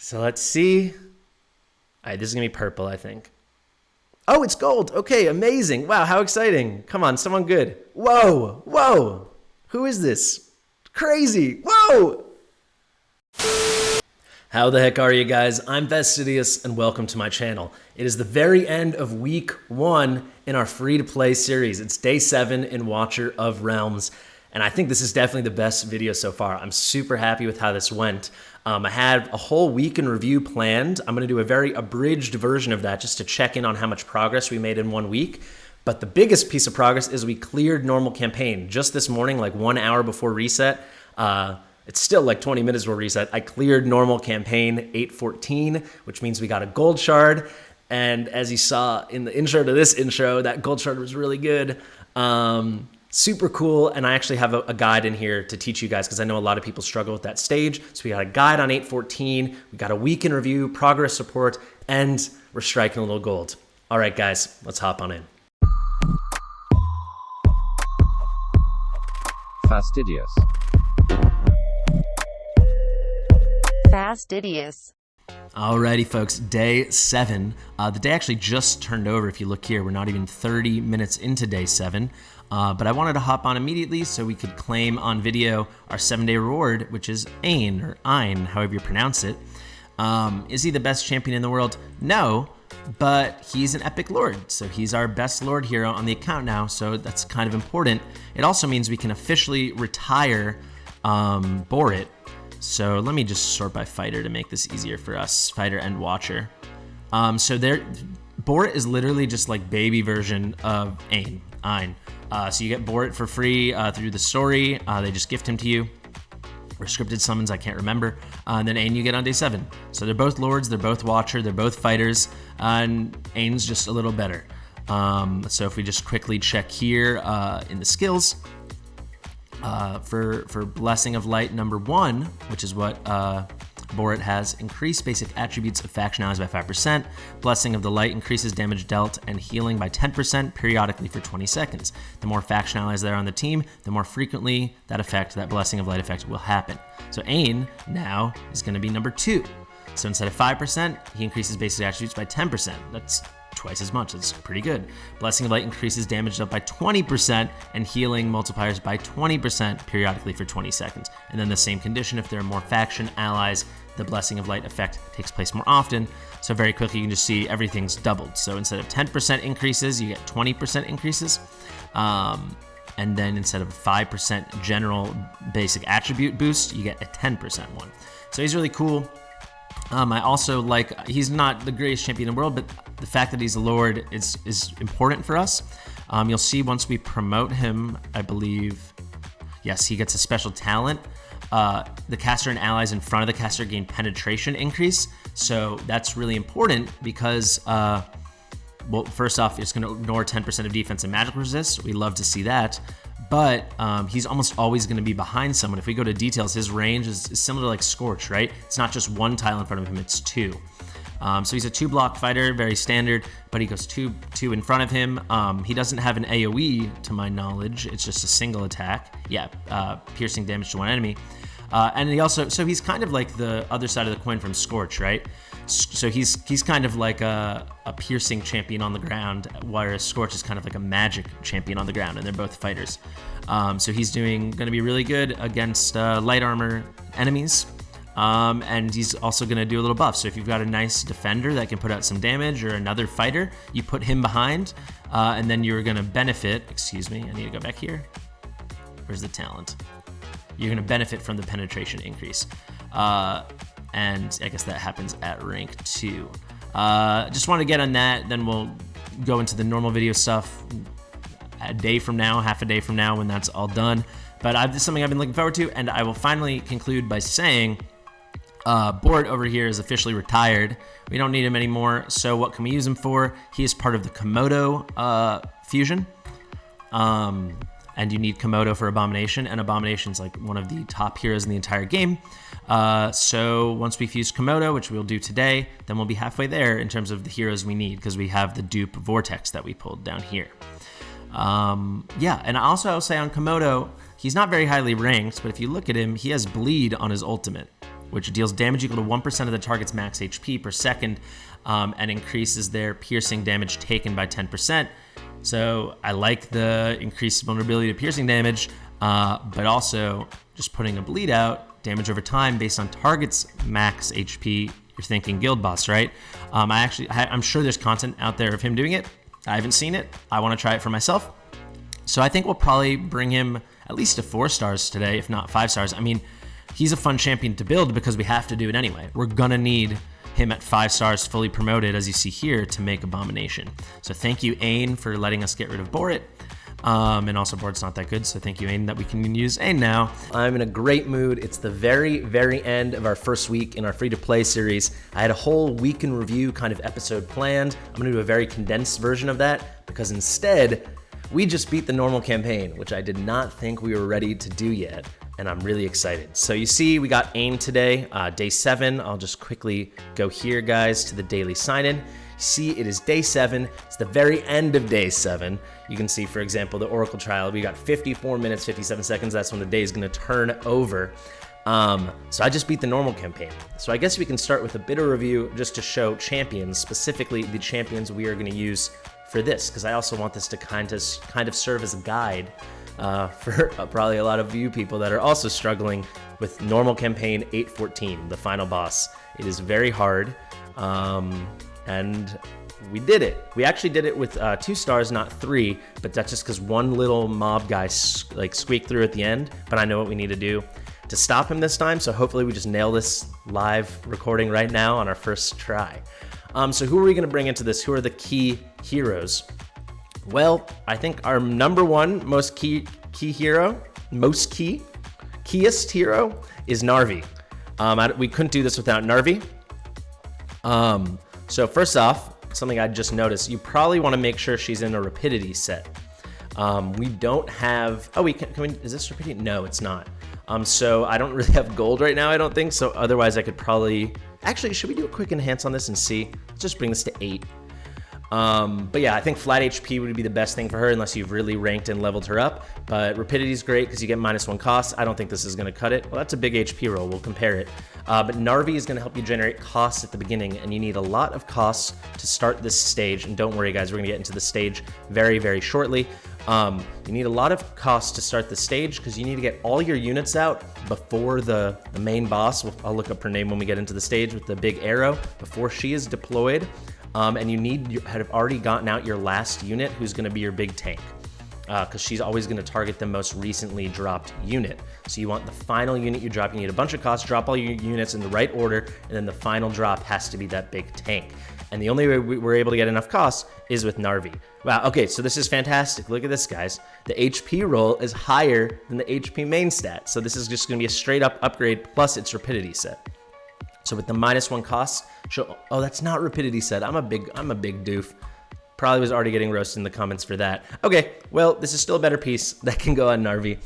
So let's see. All right, this is going to be purple, I think. Oh, it's gold. Okay, amazing. Wow, how exciting. Come on, someone good. Whoa, whoa. Who is this? Crazy. Whoa. How the heck are you guys? I'm Fastidious and welcome to my channel. It is the very end of week 1 in our free-to-play series. It's day 7 in Watcher of Realms. And I think this is definitely the best video so far. I'm super happy with how this went. I had a whole week in review planned. I'm gonna do a very abridged version of that just to check in on how much progress we made in 1 week. But the biggest piece of progress is we cleared normal campaign. Just this morning, like 1 hour before reset, it's still like 20 minutes before reset, I cleared normal campaign 814, which means we got a gold shard. And as you saw in the intro to this intro, that gold shard was really good. Super cool, and I actually have a guide in here to teach you guys because I know a lot of people struggle with that stage. So we got a guide on 814, we got a week in review, progress support, and we're striking a little gold. All right, guys, let's hop on in. Fastidious. Fastidious. Alrighty, folks, day 7. The day actually just turned over. If you look here, we're not even 30 minutes into day 7. But I wanted to hop on immediately so we could claim on video our 7-day reward, which is Ain, or Ein, however you pronounce it. Is he the best champion in the world? No, but he's an epic lord. So he's our best lord hero on the account now, so that's kind of important. It also means we can officially retire Borit. So let me just sort by fighter to make this easier for us, fighter and watcher. Borit is literally just like baby version of Ein. So you get Borit for free through the story. They just gift him to you. Or scripted summons, I can't remember. And then Ain you get on day 7. So they're both lords, they're both watcher, they're both fighters, and Ain's just a little better. So if we just quickly check here in the skills, for Blessing of Light number 1, which is what Borit has, increased basic attributes of faction allies by 5%. Blessing of the Light increases damage dealt and healing by 10% periodically for 20 seconds. The more faction allies there are on the team, the more frequently that Blessing of Light effect will happen. So Ain now is going to be number 2. So instead of 5%, he increases basic attributes by 10%. That's twice as much. That's pretty good. Blessing of Light increases damage dealt by 20% and healing multipliers by 20% periodically for 20 seconds. And then the same condition, if there are more faction allies, the Blessing of Light effect takes place more often. So very quickly, you can just see everything's doubled. So instead of 10% increases, you get 20% increases. And then instead of a 5% general basic attribute boost, you get a 10% one. So he's really cool. I also like, he's not the greatest champion in the world, but the fact that he's a lord is important for us. You'll see once we promote him, I believe, yes, he gets a special talent. The caster and allies in front of the caster gain penetration increase. So that's really important because, well, first off, it's going to ignore 10% of defense and magic resist. We love to see that. But he's almost always going to be behind someone. If we go to details, his range is similar to like Scorch, right? It's not just one tile in front of him, it's 2. So he's a 2-block fighter, very standard, but he goes 2 in front of him. He doesn't have an AoE, to my knowledge. It's just a single attack. Yeah, piercing damage to one enemy. And he also, so he's kind of like the other side of the coin from Scorch, right? So he's kind of like a piercing champion on the ground, whereas Scorch is kind of like a magic champion on the ground, and they're both fighters. So he's going to be really good against light armor enemies. And he's also going to do a little buff. So if you've got a nice defender that can put out some damage, or another fighter, you put him behind, and then you're going to benefit. Excuse me, I need to go back here. Where's the talent? You're going to benefit from the penetration increase. And I guess that happens at rank 2. Just want to get on that, then we'll go into the normal video stuff a day from now, half a day from now when that's all done. But this is something I've been looking forward to, and I will finally conclude by saying Borit over here is officially retired. We don't need him anymore, so what can we use him for? He is part of the Komodo fusion. And you need Komodo for Abomination, and Abomination's like one of the top heroes in the entire game. So once we fuse Komodo, which we'll do today, then we'll be halfway there in terms of the heroes we need, because we have the dupe Vortex that we pulled down here. Yeah, and also I'll say on Komodo, he's not very highly ranked, but if you look at him, he has bleed on his ultimate. which deals damage equal to 1% of the target's max HP per second, and increases their piercing damage taken by 10%. So I like the increased vulnerability to piercing damage, but also just putting a bleed out, damage over time based on target's max HP. You're thinking guild boss, right? I'm sure there's content out there of him doing it. I haven't seen it. I want to try it for myself. So I think we'll probably bring him at least to 4 stars today, if not 5 stars. I mean, he's a fun champion to build because we have to do it anyway. We're gonna need him at 5 stars fully promoted, as you see here, to make Abomination. So thank you, Ain, for letting us get rid of Borit. And also Borit's not that good, so thank you, Ain, that we can use Ain now. I'm in a great mood. It's the very, very end of our first week in our free-to-play series. I had a whole week in review kind of episode planned. I'm gonna do a very condensed version of that because instead, we just beat the normal campaign, which I did not think we were ready to do yet, and I'm really excited. So you see, we got AIM today, day 7. I'll just quickly go here, guys, to the daily sign-in. You see, it is day 7. It's the very end of day 7. You can see, for example, the Oracle trial. We got 54 minutes, 57 seconds. That's when the day is gonna turn over. So I just beat the normal campaign. So I guess we can start with a bit of review just to show champions, specifically the champions we are gonna use for this, because I also want this to kind of serve as a guide for probably a lot of you people that are also struggling with normal campaign 814, the final boss. It is very hard, and we did it. We actually did it with 2 stars, not 3, but that's just because one little mob guy squeaked through at the end, but I know what we need to do to stop him this time, so hopefully we just nail this live recording right now on our first try. So who are we going to bring into this? Who are the key heroes? Well, I think our number one most keyest hero is Narvi. We couldn't do this without Narvi. So first off, something I just noticed, you probably want to make sure she's in a rapidity set. We don't have, is this rapidity? No, it's not. So I don't really have gold right now, I don't think. So otherwise I could probably, actually, should we do a quick enhance on this and see? Let's just bring this to 8. But yeah, I think flat HP would be the best thing for her unless you've really ranked and leveled her up. But rapidity is great because you get -1 cost. I don't think this is going to cut it. Well, that's a big HP roll. We'll compare it. But Narvi is going to help you generate costs at the beginning, and you need a lot of costs to start this stage. And don't worry, guys, we're going to get into the stage very, very shortly. You need a lot of costs to start the stage because you need to get all your units out before the main boss. I'll look up her name when we get into the stage with the big arrow before she is deployed. And you have already gotten out your last unit, who's going to be your big tank, because she's always going to target the most recently dropped unit. So you want the final unit you drop. You need a bunch of costs, drop all your units in the right order, and then the final drop has to be that big tank. And the only way we're able to get enough costs is with Narvi. Wow, okay, so this is fantastic. Look at this, guys. The HP roll is higher than the HP main stat. So this is just going to be a straight up upgrade plus its rapidity set. So with the -1 cost, oh, that's not rapidity set. I'm a big doof. Probably was already getting roasted in the comments for that. Okay, well, this is still a better piece that can go on Narvi.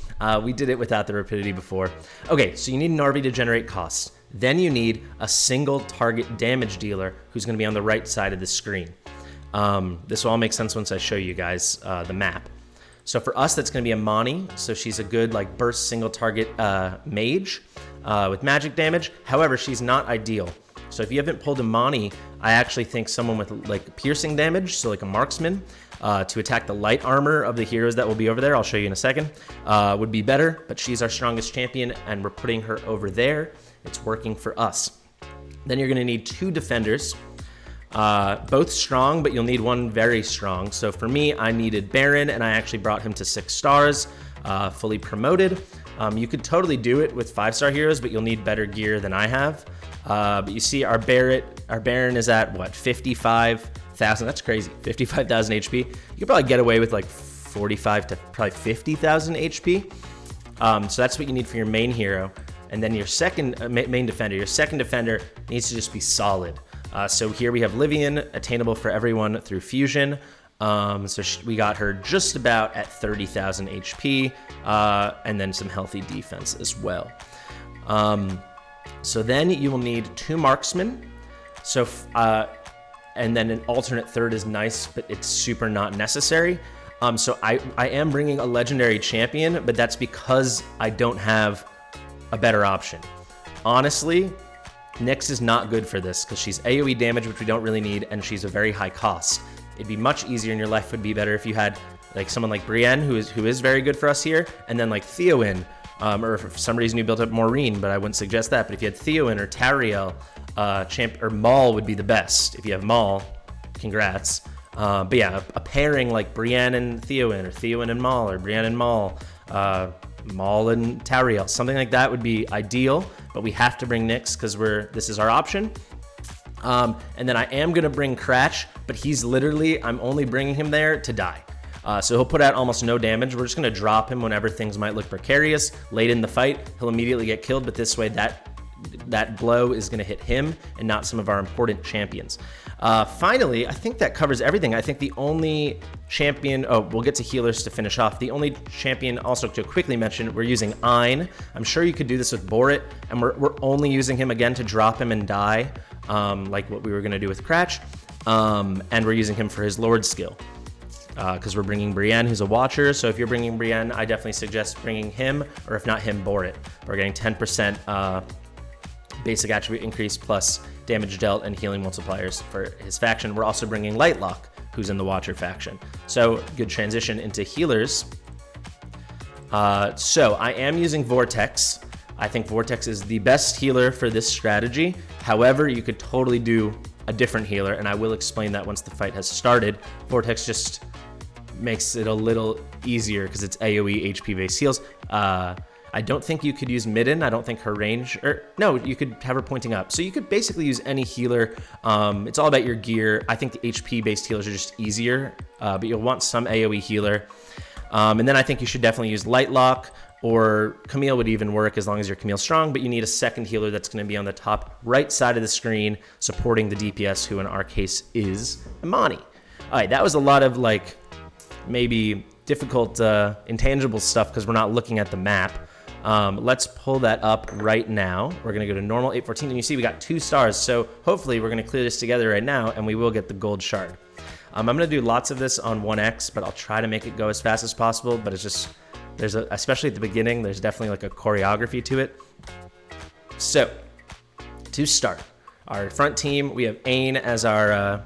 We did it without the rapidity before. Okay, so you need Narvi to generate costs. Then you need a single target damage dealer who's going to be on the right side of the screen. This will all make sense once I show you guys the map. So for us, that's going to be Amani. So she's a good burst single target mage with magic damage. However, she's not ideal. So if you haven't pulled Amani, I actually think someone with piercing damage, so like a marksman, to attack the light armor of the heroes that will be over there, I'll show you in a second, would be better. But she's our strongest champion, and we're putting her over there. It's working for us. Then you're going to need 2 defenders. Both strong, but you'll need one very strong. So for me, I needed Baron, and I actually brought him to 6 stars, fully promoted. You could totally do it with 5-star heroes, but you'll need better gear than I have. But you see our Baron is at what, 55,000? That's crazy, 55,000 HP. You could probably get away with 45 to probably 50,000 HP. So that's what you need for your main hero. And then your second main defender, your second defender needs to just be solid. So here we have Livian, attainable for everyone through fusion. So we got her just about at 30,000 HP, and then some healthy defense as well. So then you will need 2 marksmen. So, and then an alternate third is nice, but it's super not necessary. So I am bringing a legendary champion, but that's because I don't have a better option. honestly, Nyx is not good for this because she's AoE damage, which we don't really need, and she's a very high cost. It'd be much easier and your life would be better if you had like someone like Brienne, who is very good for us here, and then like Theowin, or if for some reason you built up Maureen, but I wouldn't suggest that. But if you had Theowin or Tariel, or Maul would be the best. If you have Maul, congrats. But yeah, a pairing like Brienne and Theowin, or Theowin and Maul, or Brienne and Maul, Maul and Tariel, something like that would be ideal. But we have to bring Nyx because this is our option. And then I am gonna bring Cratch, but he's literally, I'm only bringing him there to die. So he'll put out almost no damage. We're just gonna drop him whenever things might look precarious. Late in the fight, he'll immediately get killed, but this way that blow is gonna hit him and not some of our important champions. Finally, I think that covers everything. I think the only champion, we'll get to healers to finish off. The only champion also to quickly mention, we're using Ein. I'm sure you could do this with Borit, and we're only using him again to drop him and die, like what we were gonna do with Cratch. And we're using him for his Lord skill. Because we're bringing Brienne, who's a Watcher. So if you're bringing Brienne, I definitely suggest bringing him, or if not him, Borit. We're getting 10% basic attribute increase plus damage dealt and healing multipliers for his faction. We're also bringing Lightlock, who's in the Watcher faction. So good transition into healers. So I am using Vortex. I think Vortex is the best healer for this strategy. However, you could totally do a different healer, and I will explain that once the fight has started. Vortex just makes it a little easier because it's AoE HP based heals. I don't think you could use Midden. I don't think her range, no, you could have her pointing up. So you could basically use any healer. It's all about your gear. I think the HP based healers are just easier, but you'll want some AoE healer. And then I think you should definitely use Lightlock, or Camille would even work as long as you're Camille strong, but you need a second healer that's gonna be on the top right side of the screen supporting the DPS, who in our case is Imani. All right, that was a lot of like maybe difficult intangible stuff because we're not looking at the map. Let's pull that up right now. We're gonna go to normal 814, and you see we got 2 stars, so hopefully we're gonna clear this together right now and we will get the gold shard. I'm gonna do lots of this on 1x, but I'll try to make it go as fast as possible, but it's just, especially at the beginning, there's definitely like a choreography to it. So, to start, our front team, we have Ain as our,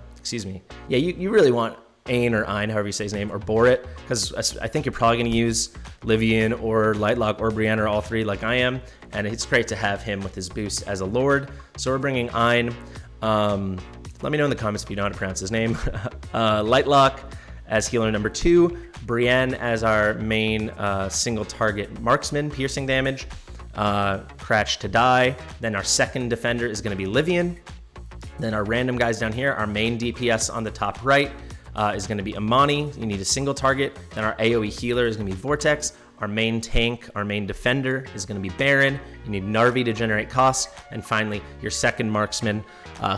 yeah, you really want Ain or Ein, however you say his name, or Borit, because I think you're probably going to use Livian or Lightlock or Brienne or all 3 like I am, and it's great to have him with his boost as a Lord. So we're bringing Ein. Let me know in the comments if you know how to pronounce his name. Lightlock as healer number 2, Brienne as our main single target marksman, piercing damage, Cratch to die. Then our second defender is going to be Livian. Then our random guys down here, our main DPS on the top right, is going to be Imani. You need a single target. Then our AoE healer is going to be Vortex. Our main tank, our main defender is going to be Baron. You need Narvi to generate cost. And finally, your second marksman,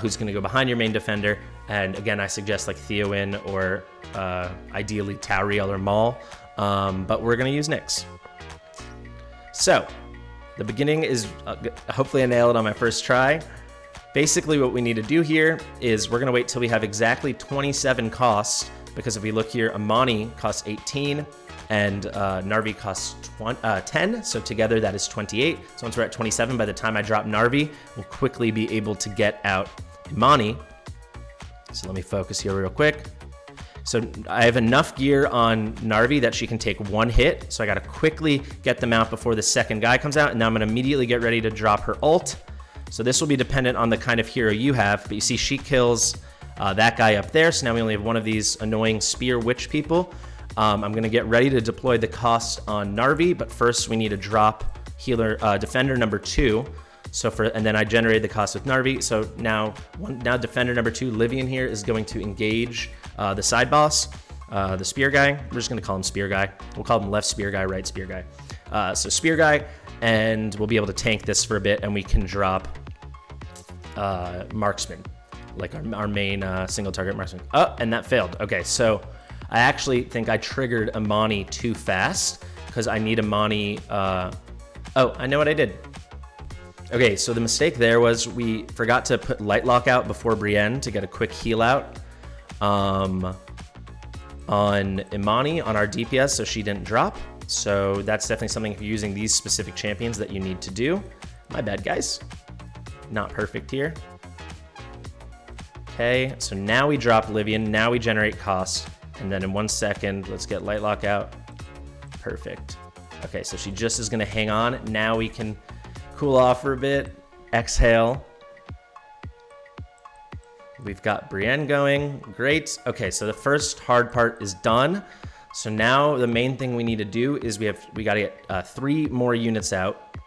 who's going to go behind your main defender. And again, I suggest like Theowin or ideally Tauriel or Maul. But we're going to use Nyx. So the beginning is, hopefully I nailed it on my first try. Basically what we need to do here is we're gonna wait till we have exactly 27 costs, because if we look here, Imani costs 18 and Narvi costs 10, so together that is 28. So once we're at 27, by the time I drop Narvi, we'll quickly be able to get out Imani. So let me focus here real quick. So I have enough gear on Narvi that she can take 1 hit, so I gotta quickly get them out before the second guy comes out, and now I'm gonna immediately get ready to drop her ult. So this will be dependent on the kind of hero you have, but you see she kills that guy up there, so now we only have one of these annoying spear witch people. I'm gonna get ready to deploy the cost on Narvi, but first we need to drop healer defender number 2. And then I generated the cost with Narvi, so now defender number 2, Livian here, is going to engage the side boss, the spear guy. We're just gonna call him spear guy. We'll call him left spear guy, right spear guy. So spear guy, and we'll be able to tank this for a bit, and we can drop marksman, like our main single target marksman. Oh, and that failed. Okay, so I actually think I triggered Imani too fast because I need Imani. Oh, I know what I did. Okay, so the mistake there was we forgot to put Lightlock out before Brienne to get a quick heal out on Imani on our DPS, so she didn't drop. So that's definitely something if you're using these specific champions that you need to do. My bad, guys. Not perfect here. Okay, so now we drop Livian. Now we generate cost. And then in 1 second, let's get Lightlock out. Perfect. Okay, so she just is gonna hang on. Now we can cool off for a bit. Exhale. We've got Brienne going. Great. Okay, so the first hard part is done. So now the main thing we need to do is we got to get 3 more units out.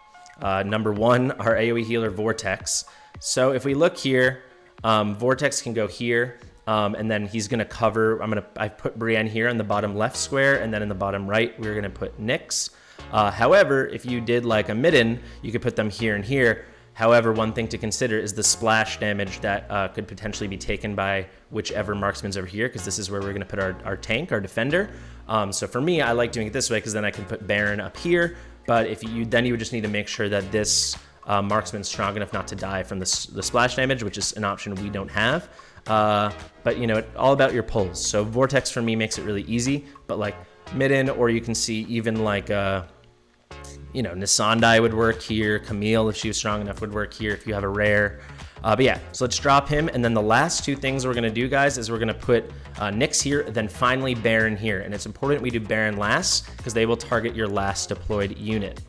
Number 1, our AoE healer Vortex. So if we look here, Vortex can go here, and then he's gonna cover. I put Brienne here in the bottom left square, and then in the bottom right we're gonna put Nyx. However, if you did like a midden, you could put them here and here. However, one thing to consider is the splash damage that could potentially be taken by whichever marksman's over here, because this is where we're going to put our tank, our defender. So for me, I like doing it this way because then I can put Baron up here. But if you would just need to make sure that this marksman's strong enough not to die from the splash damage, which is an option we don't have. But you know, all about your pulls. So Vortex for me makes it really easy. But like midden, or you can see even like you know, Nisandai would work here. Camille, if she was strong enough, would work here if you have a rare. But yeah, so let's drop him. And then the last 2 things we're going to do, guys, is we're going to put Nyx here, then finally Baron here. And it's important we do Baron last because they will target your last deployed unit.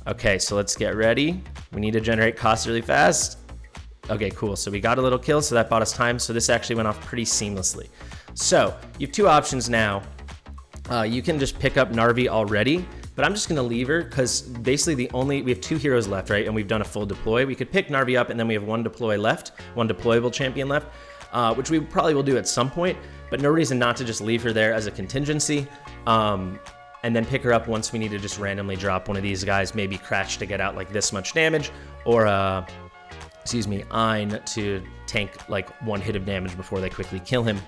Okay, so let's get ready. We need to generate costs really fast. Okay, cool. So we got a little kill, so that bought us time. So this actually went off pretty seamlessly. So you have 2 options now. You can just pick up Narvi already. But I'm just going to leave her because basically we have 2 heroes left, right? And we've done a full deploy. We could pick Narvi up and then we have 1 deploy left, 1 deployable champion left, which we probably will do at some point, but no reason not to just leave her there as a contingency. And then pick her up once we need to just randomly drop one of these guys, maybe Cratch to get out like this much damage, or excuse me, Ein to tank like 1 hit of damage before they quickly kill him.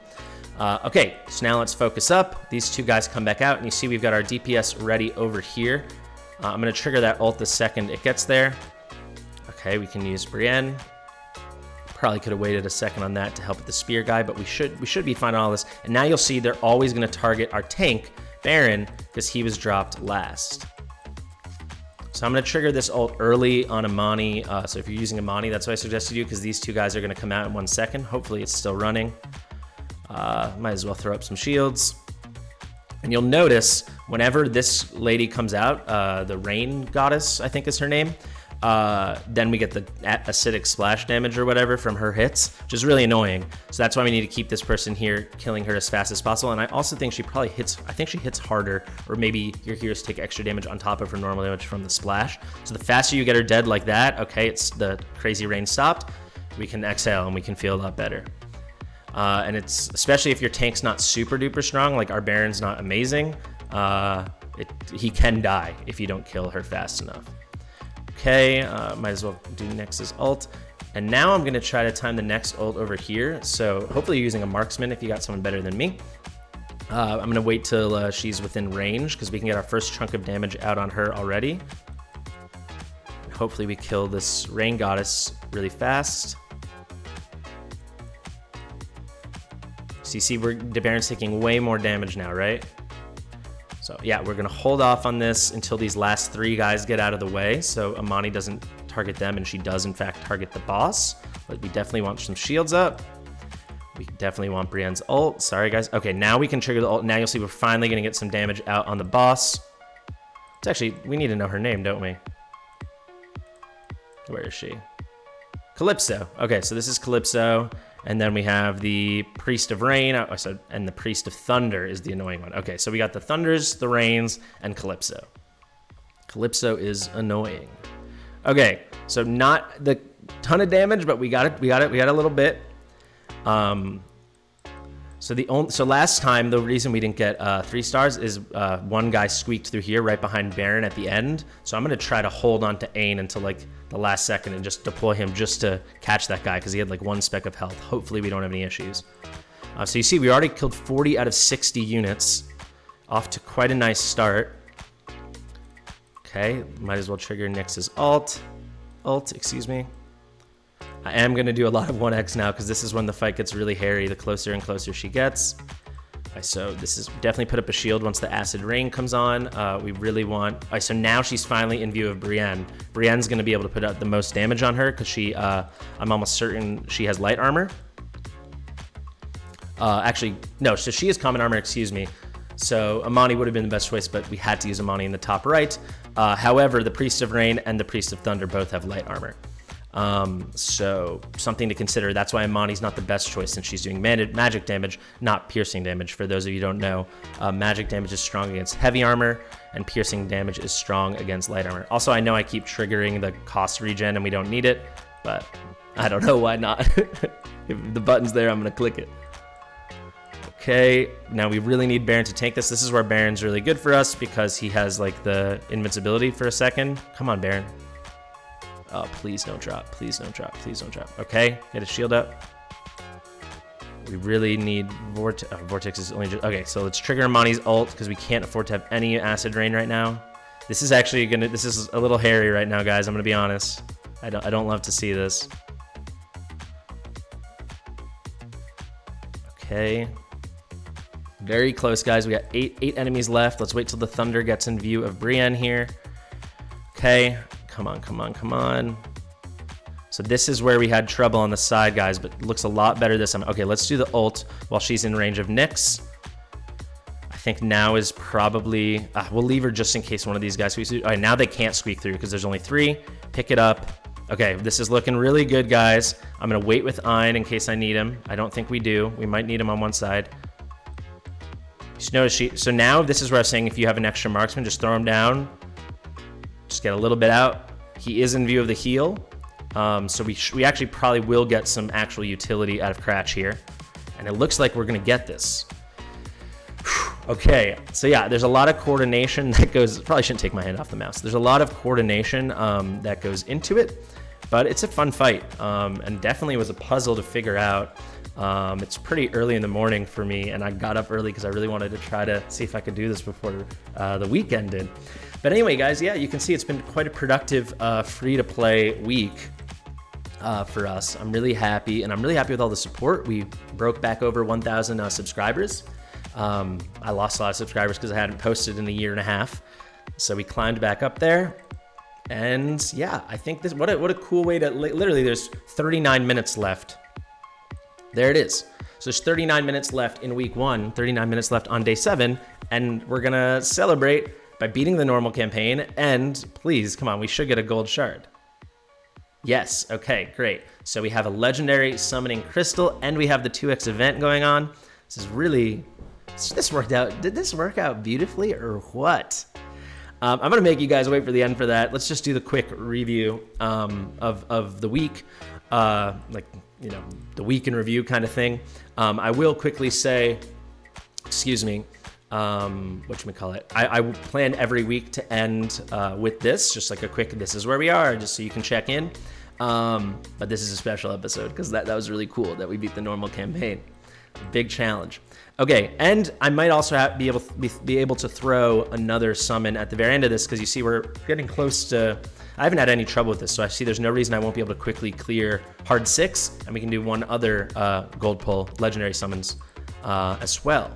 Okay, so now let's focus up. These 2 guys come back out, and you see we've got our DPS ready over here. I'm going to trigger that ult the second it gets there. Okay, we can use Brienne. Probably could have waited a second on that to help with the spear guy, but we should be fine on all this. And now you'll see they're always going to target our tank, Baron, because he was dropped last. So I'm going to trigger this ult early on Amani. So if you're using Amani, that's what I suggest you do, because these 2 guys are going to come out in 1 second. Hopefully it's still running. Might as well throw up some shields. And you'll notice whenever this lady comes out, the rain goddess, I think is her name, then we get the acidic splash damage or whatever from her hits, which is really annoying. So that's why we need to keep this person here, killing her as fast as possible. And I also think she probably hits, I think she hits harder, or maybe your heroes take extra damage on top of her normal damage from the splash. So the faster you get her dead like that, okay, it's the crazy rain stopped, we can exhale and we can feel a lot better. And it's especially if your tank's not super duper strong, like our Baron's not amazing, he can die if you don't kill her fast enough. Okay, might as well do Nyx's ult. And now I'm going to try to time the next ult over here. So hopefully you're using a marksman if you got someone better than me. I'm going to wait till she's within range because we can get our first chunk of damage out on her already. Hopefully we kill this rain goddess really fast. So you see the Baron's taking way more damage now, right? So yeah, we're gonna hold off on this until these last 3 guys get out of the way. So Amani doesn't target them, and she does in fact target the boss. But we definitely want some shields up. We definitely want Brienne's ult. Sorry guys. Okay, now we can trigger the ult. Now you'll see we're finally gonna get some damage out on the boss. It's actually, we need to know her name, don't we? Where is she? Calypso. Okay, so this is Calypso. And then we have the Priest of Rain, and the Priest of Thunder is the annoying one. Okay, so we got the Thunders, the Rains, and Calypso. Calypso is annoying. Okay, so not the ton of damage, but we got it. We got a little bit. So last time, the reason we didn't get 3 stars is 1 guy squeaked through here right behind Baron at the end. So I'm gonna try to hold on to Ain until like the last second and just deploy him just to catch that guy because he had like 1 speck of health. Hopefully we don't have any issues. So you see we already killed 40 out of 60 units. Off to quite a nice start. Okay, might as well trigger Nyx's ult, excuse me. I am going to do a lot of 1x now because this is when the fight gets really hairy the closer and closer she gets. So this is definitely put up a shield once the acid rain comes on. We really want, so now she's finally in view of Brienne. Brienne's gonna be able to put out the most damage on her because she, I'm almost certain she has light armor. Actually, no, so she has common armor, excuse me. So Amani would have been the best choice, but we had to use Amani in the top right. However, the Priest of Rain and the Priest of Thunder both have light armor. So something to consider. That's why Amani's not the best choice since she's doing magic damage, not piercing damage. For those of you who don't know, magic damage is strong against heavy armor and piercing damage is strong against light armor. Also, I know I keep triggering the cost regen and we don't need it, but I don't know why not. If the button's there, I'm gonna click it. Okay, now we really need Baron to tank this. This is where Baron's really good for us because he has like the invincibility for a second. Come on, Baron. Oh, please don't drop. Please don't drop. Please don't drop. Okay, get his shield up. We really need Vortex. Oh, Vortex is only just... Okay, so let's trigger Amani's ult because we can't afford to have any acid rain right now. This is actually gonna... This is a little hairy right now, guys. I'm gonna be honest. I don't love to see this. Okay. Very close, guys. We got eight enemies left. Let's wait till the thunder gets in view of Brienne here. Okay. Come on, come on, come on. So this is where we had trouble on the side, guys, but it looks a lot better this time. Okay, let's do the ult while she's in range of Nyx. I think now is probably... we'll leave her just in case one of these guys squeaks through. All right, now they can't squeak through because there's only 3. Pick it up. Okay, this is looking really good, guys. I'm going to wait with Ein in case I need him. I don't think we do. We might need him on one side. So now this is where I was saying if you have an extra marksman, just throw him down. Just get a little bit out. He is in view of the heal. So we actually probably will get some actual utility out of Cratch here. And it looks like we're going to get this. Okay, so yeah, there's a lot of coordination that goes... Probably shouldn't take my hand off the mouse. There's a lot of coordination that goes into it. But it's a fun fight. And definitely was a puzzle to figure out. It's pretty early in the morning for me, and I got up early because I really wanted to try to see if I could do this before the week ended. But anyway, guys, yeah, you can see it's been quite a productive free-to-play week for us. I'm really happy, and I'm really happy with all the support. We broke back over 1,000 subscribers. I lost a lot of subscribers because I hadn't posted in a year and a half, so we climbed back up there. And yeah, I think this what a cool way to literally. There's 39 minutes left. There it is. So there's 39 minutes left in week 1, 39 minutes left on day 7, and we're gonna celebrate by beating the normal campaign, and please, come on, we should get a gold shard. Yes, okay, great. So we have a legendary summoning crystal, and we have the 2x event going on. This is really, this worked out. Did this work out beautifully or what? I'm gonna make you guys wait for the end for that. Let's just do the quick review of the week. Like, you know, the week in review kind of thing. I will quickly say, excuse me, whatchamacallit, I plan every week to end with this, just like a quick, this is where we are, just so you can check in. But this is a special episode because that was really cool that we beat the normal campaign. Big challenge. Okay, and I might also be able to throw another summon at the very end of this because you see we're getting close to... I haven't had any trouble with this, so I see there's no reason I won't be able to quickly clear hard 6, and we can do one other gold pull legendary summons as well.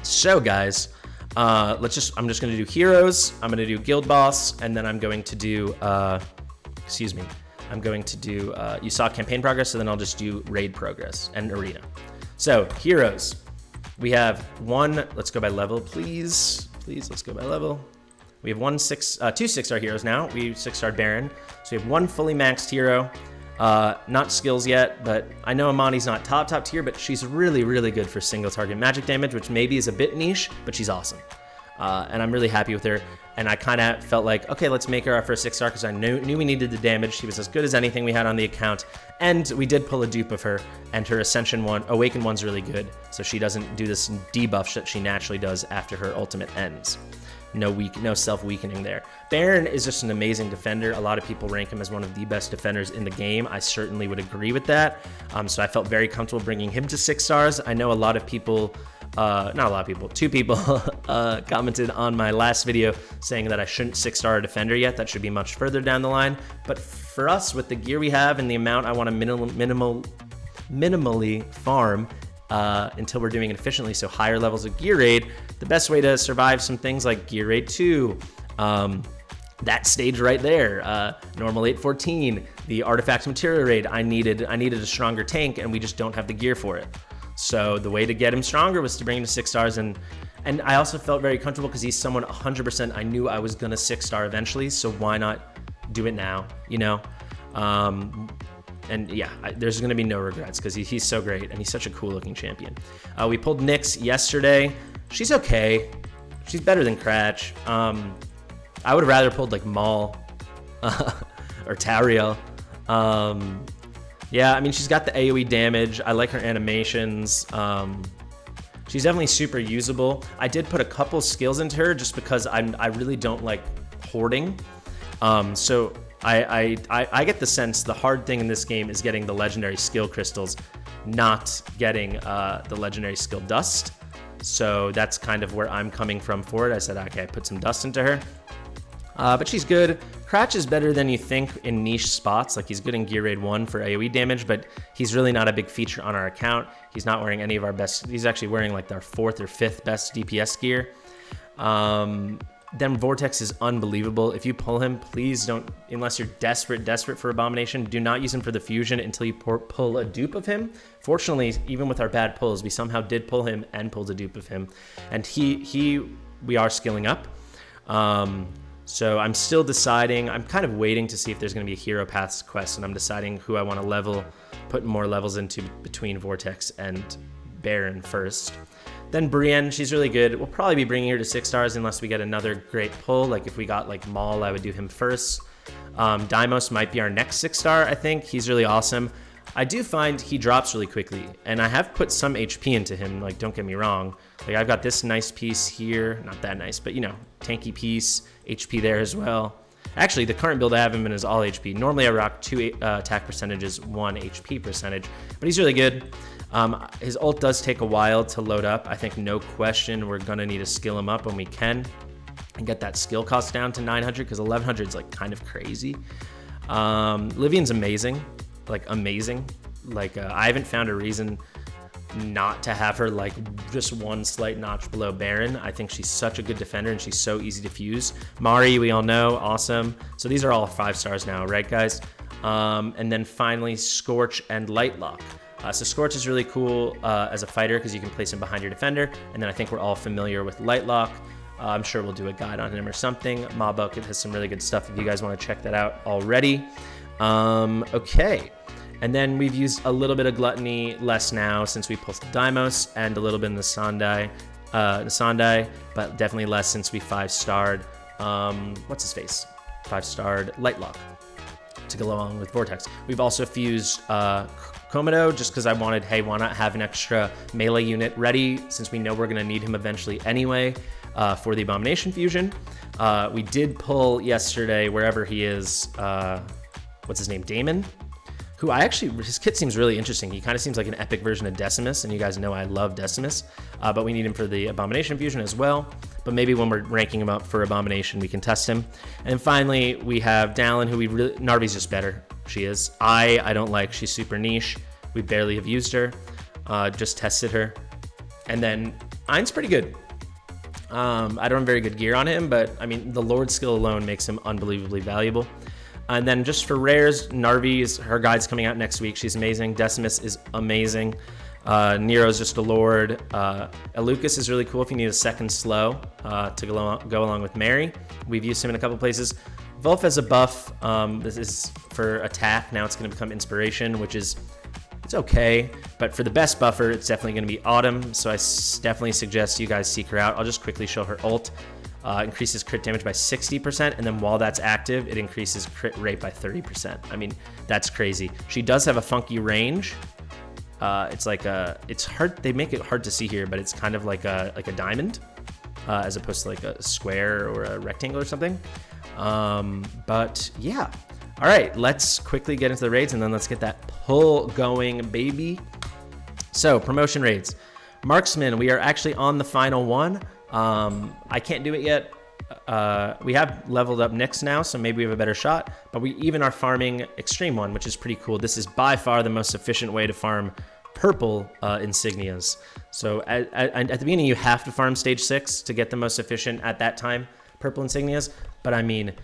So guys, I'm just gonna do heroes, I'm gonna do guild boss, and then I'm going to do, you saw campaign progress, so then I'll just do raid progress and arena. So heroes, we have let's go by level, please, let's go by level. We have two 6-star heroes now. We 6-starred Baron. So we have one fully maxed hero. Not skills yet, but I know Amani's not top tier, but she's really, really good for single target magic damage, which maybe is a bit niche, but she's awesome. And I'm really happy with her. And I kind of felt like, okay, let's make her our first 6-star because I knew we needed the damage. She was as good as anything we had on the account. And we did pull a dupe of her, and her Awaken one's really good. So she doesn't do this debuff that she naturally does after her ultimate ends. No self-weakening there. Baron is just an amazing defender. A lot of people rank him as one of the best defenders in the game. I certainly would agree with that. So I felt very comfortable bringing him to 6 stars. I know a lot of people, not a lot of people, 2 people commented on my last video saying that I shouldn't 6-star a defender yet. That should be much further down the line. But for us, with the gear we have and the amount I want to minimally farm, until we're doing it efficiently. So higher levels of gear raid, the best way to survive some things like gear raid 2, that stage right there, normal 814, the artifact material raid, I needed a stronger tank, and we just don't have the gear for it. So the way to get him stronger was to bring him to 6 stars, and I also felt very comfortable because he's someone 100% I knew I was gonna 6-star eventually, so why not do it now, you know? And yeah, there's gonna be no regrets because he's so great and he's such a cool looking champion. We pulled Nyx yesterday. She's okay. She's better than Cratch. I would have rather pulled like Maul or Tariel. Yeah, I mean, she's got the AoE damage. I like her animations. She's definitely super usable. I did put a couple skills into her just because I really don't like hoarding. So I get the sense the hard thing in this game is getting the legendary skill crystals, not getting the legendary skill dust. So that's kind of where I'm coming from for it. I said, okay, I put some dust into her. But she's good. Cratch is better than you think in niche spots. Like, he's good in Gear Raid 1 for AoE damage, but he's really not a big feature on our account. He's not wearing any of our best. He's actually wearing like our 4th or 5th best DPS gear. Then Vortex is unbelievable. If you pull him, please don't, unless you're desperate for Abomination, do not use him for the fusion until you pull a dupe of him. Fortunately, even with our bad pulls, we somehow did pull him and pulled a dupe of him. And we are skilling up. So I'm still deciding. I'm kind of waiting to see if there's going to be a Hero Paths quest, and I'm deciding who I want to level, put more levels into between Vortex and Baron first. Then Brienne, she's really good. We'll probably be bringing her to 6 stars unless we get another great pull. Like if we got like Maul, I would do him first. Deimos might be our next 6-star, I think. He's really awesome. I do find he drops really quickly, and I have put some HP into him, like, don't get me wrong. Like, I've got this nice piece here, not that nice, but, you know, tanky piece, HP there as well. Actually, the current build I have him in is all HP. Normally, I rock 2 attack percentages, 1 HP percentage, but he's really good. His ult does take a while to load up. I think, no question, we're going to need to skill him up when we can and get that skill cost down to 900, because 1100 is, like, kind of crazy. Livian's amazing. Like, amazing. Like, I haven't found a reason not to have her like just one slight notch below Baron. I think she's such a good defender and she's so easy to fuse. Mari, we all know, awesome. So these are all 5 stars now, right, guys? And then finally, Scorch and Lightlock. So Scorch is really cool as a fighter because you can place him behind your defender. And then I think we're all familiar with Lightlock. I'm sure we'll do a guide on him or something. Mob Bucket has some really good stuff if you guys want to check that out already. Okay. And then we've used a little bit of Gluttony, less now since we pulled Deimos, and a little bit in the Sandai, but definitely less since we 5-starred, what's his face? 5-starred Lightlock to go along with Vortex. We've also fused Komodo just because I wanted, hey, why not have an extra melee unit ready since we know we're going to need him eventually anyway for the Abomination fusion. We did pull yesterday, wherever he is, what's his name, Damon? Who his kit seems really interesting. He kind of seems like an epic version of Decimus, and you guys know I love Decimus, but we need him for the Abomination fusion as well. But maybe when we're ranking him up for Abomination, we can test him. And finally, we have Dallin, who Narvi's just better. She is. I don't like, she's super niche. We barely have used her, just tested her. And then Ein's pretty good. I don't have very good gear on him, but I mean, the Lord skill alone makes him unbelievably valuable. And then just for rares, Narvi, her guide's coming out next week. She's amazing. Decimus is amazing. Nero's just a lord. Elucus is really cool if you need a second slow to go along with Mary. We've used him in a couple places. Vulf as a buff. This is for attack. Now it's going to become inspiration, which is, it's okay. But for the best buffer, it's definitely going to be Autumn. So I definitely suggest you guys seek her out. I'll just quickly show her ult. Increases crit damage by 60%, and then while that's active, it increases crit rate by 30%. I mean, that's crazy. She does have a funky range. It's like it's hard. They make it hard to see here, but it's kind of like a diamond, as opposed to like a square or a rectangle or something. But yeah. All right, let's quickly get into the raids, and then let's get that pull going, baby. So promotion raids, Marksman. We are actually on the final one. I can't do it yet. We have leveled up Nyx now, so maybe we have a better shot, but we even are farming Extreme 1, which is pretty cool. This is by far the most efficient way to farm purple insignias. So at the beginning, you have to farm stage 6 to get the most efficient at that time purple insignias. But I mean,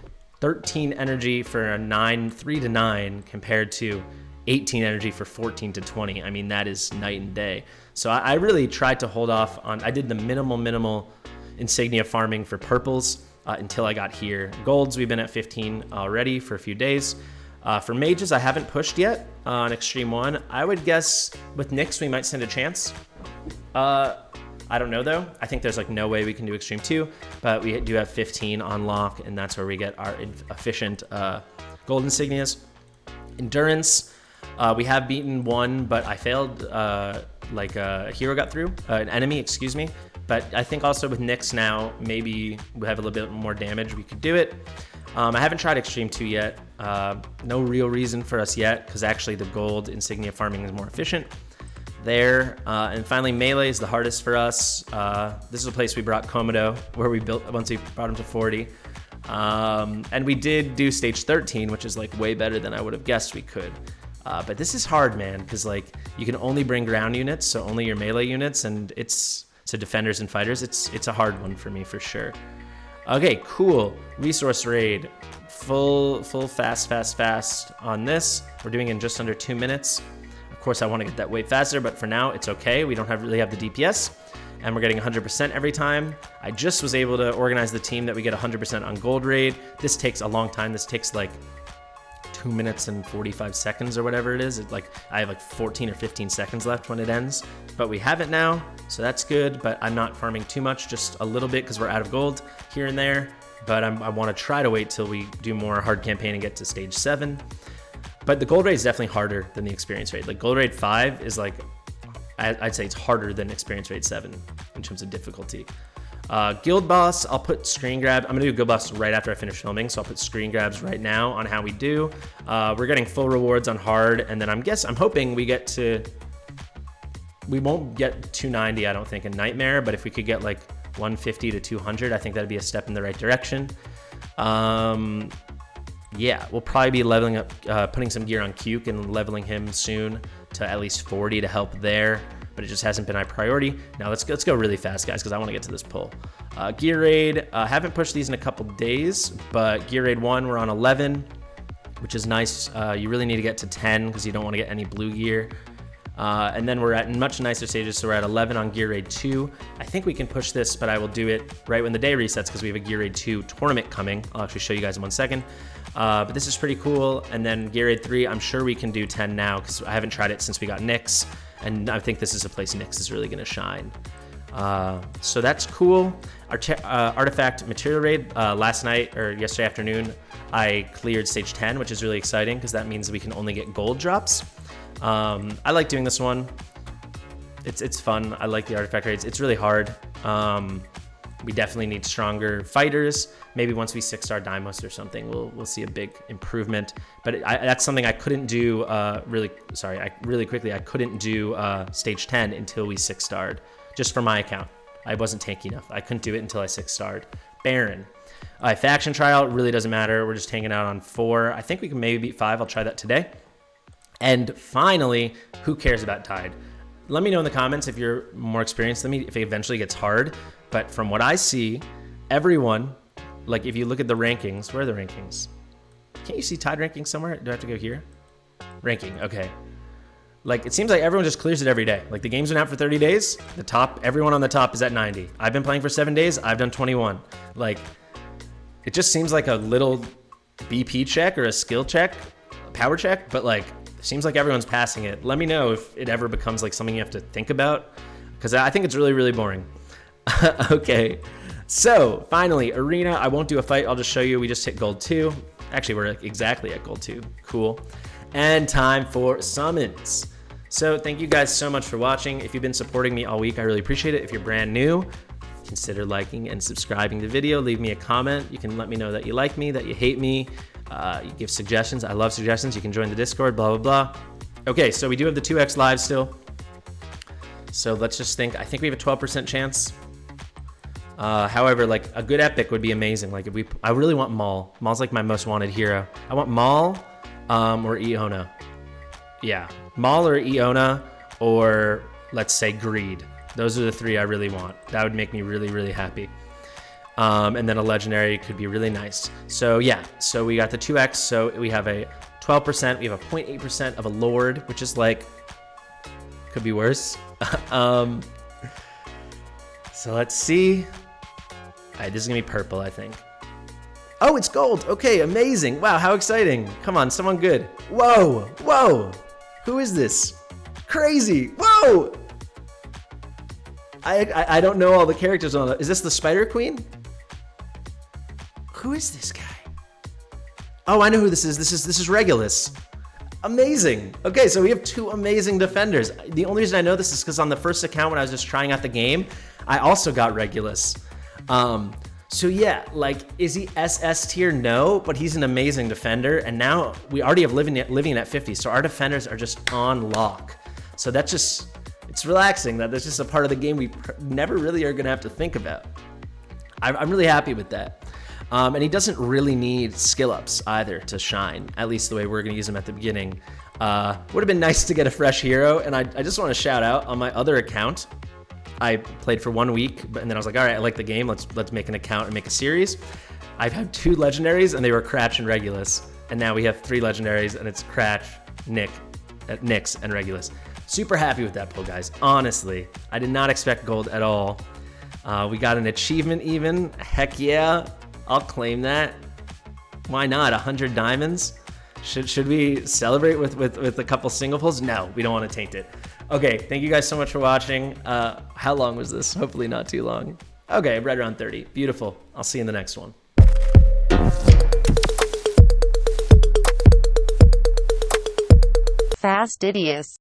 13 energy for a 3 to 9 compared to 18 energy for 14 to 20. I mean, that is night and day. So I really tried to hold off on, I did the minimal insignia farming for purples until I got here. Golds, we've been at 15 already for a few days. For mages, I haven't pushed yet on Extreme 1. I would guess with Nyx, we might stand a chance. I don't know though. I think there's like no way we can do Extreme 2, but we do have 15 on lock, and that's where we get our efficient gold insignias. Endurance, we have beaten one, but I failed, like a hero got through, an enemy, excuse me. But I think also with Nyx now, maybe we have a little bit more damage, we could do it. I haven't tried Extreme 2 yet. No real reason for us yet, because actually the gold insignia farming is more efficient there. And finally, melee is the hardest for us. This is a place we brought Komodo, where we built once we brought him to 40. And we did do stage 13, which is like way better than I would have guessed we could. But this is hard, man, because like you can only bring ground units, so only your melee units, and so defenders and fighters, it's a hard one for me for sure. Okay, cool. Resource raid, full fast on this. We're doing it in just under 2 minutes. Of course, I want to get that way faster, but for now, it's okay. We don't really have the DPS, and we're getting 100% every time. I just was able to organize the team that we get 100% on gold raid. This takes a long time. This takes like 2 minutes and 45 seconds or whatever it is. I have like 14 or 15 seconds left when it ends, but we have it now, so that's good. But I'm not farming too much, just a little bit, because we're out of gold here and there. But I want to try to wait till we do more hard campaign and get to stage 7. But the gold raid is definitely harder than the experience raid. Like gold raid 5 is like, I'd say it's harder than experience raid 7 in terms of difficulty. Guild boss, I'll put screen grab. I'm gonna do guild boss right after I finish filming, so I'll put screen grabs right now on how we do. We're getting full rewards on hard, and then I'm hoping we won't get 290, I don't think, in Nightmare, but if we could get like 150 to 200, I think that'd be a step in the right direction. Yeah, we'll probably be leveling up, putting some gear on Cuke and leveling him soon to at least 40 to help there, but it just hasn't been my priority. Now let's go really fast, guys, because I want to get to this pull. Gear raid, haven't pushed these in a couple days, but gear raid 1, we're on 11, which is nice. You really need to get to 10 because you don't want to get any blue gear. And then we're at much nicer stages, so we're at 11 on gear raid 2. I think we can push this, but I will do it right when the day resets because we have a gear raid 2 tournament coming. I'll actually show you guys in 1 second. But this is pretty cool. And then gear raid 3, I'm sure we can do 10 now because I haven't tried it since we got Nyx, and I think this is a place Nyx is really going to shine. So that's cool. Our artifact material raid, last night or yesterday afternoon, I cleared stage 10, which is really exciting because that means we can only get gold drops. I like doing this one. It's fun. I like the artifact raids. It's really hard. We definitely need stronger fighters. Maybe once we 6-star Dimos or something, we'll see a big improvement. But that's something I couldn't do really quickly. I couldn't do stage 10 until we 6-starred, just for my account. I wasn't tanky enough. I couldn't do it until I 6-starred. Baron. Faction trial really doesn't matter. We're just hanging out on 4. I think we can maybe beat 5. I'll try that today. And finally, who cares about Tide? Let me know in the comments if you're more experienced than me, if it eventually gets hard. But from what I see, everyone, like if you look at the rankings, where are the rankings? Can't you see Tide rankings somewhere? Do I have to go here? Ranking, okay. Like it seems like everyone just clears it every day. Like the game's been out for 30 days, everyone on the top is at 90. I've been playing for 7 days, I've done 21. Like, it just seems like a little BP check or a skill check, a power check, but like, seems like everyone's passing it. Let me know if it ever becomes like something you have to think about, because I think it's really, really boring. Okay, so finally, arena. I won't do a fight. I'll just show you. We just hit gold 2. Actually, we're exactly at gold 2. Cool. And time for summons. So thank you guys so much for watching. If you've been supporting me all week, I really appreciate it. If you're brand new, consider liking and subscribing the video. Leave me a comment. You can let me know that you like me, that you hate me. You give suggestions. I love suggestions. You can join the Discord, blah, blah, blah. Okay, so we do have the 2x live still. So let's just think. I think we have a 12% chance. However, like a good epic would be amazing. Like I really want Maul. Maul's like my most wanted hero. I want Maul or Iona. Yeah, Maul or Iona or let's say greed. Those are the 3 I really want. That would make me really, really happy. And then a legendary could be really nice. So yeah, so we got the 2x. So we have a 12%. We have a 0.8% of a lord, which is like, could be worse. So let's see. All right, this is gonna be purple, I think. Oh, it's gold. Okay, amazing. Wow, how exciting. Come on, someone good. Whoa, whoa. Who is this? Crazy. Whoa. I don't know all the characters on it. Is this the Spider Queen? Who is this guy? Oh, I know who this is. This is Regulus. Amazing. Okay, so we have 2 amazing defenders. The only reason I know this is because on the first account when I was just trying out the game, I also got Regulus. So yeah, like, is he SS tier? No, but he's an amazing defender. And now we already have living at 50, so our defenders are just on lock. So that's just, it's relaxing that that's just a part of the game we never really are gonna have to think about. I'm really happy with that. And he doesn't really need skill ups either to shine, at least the way we're gonna use him at the beginning. Would have been nice to get a fresh hero, and I just wanna shout out on my other account. I played for 1 week, and then I was like, all right, I like the game. Let's make an account and make a series. I've had 2 legendaries, and they were Cratch and Regulus. And now we have 3 legendaries, and it's Cratch, Nyx, and Regulus. Super happy with that pull, guys. Honestly, I did not expect gold at all. We got an achievement even. Heck yeah, I'll claim that. Why not? 100 diamonds. Should we celebrate with a couple single pulls? No, we don't want to taint it. Okay, thank you guys so much for watching. How long was this? Hopefully not too long. Okay, right around 30. Beautiful. I'll see you in the next one. Fastidious.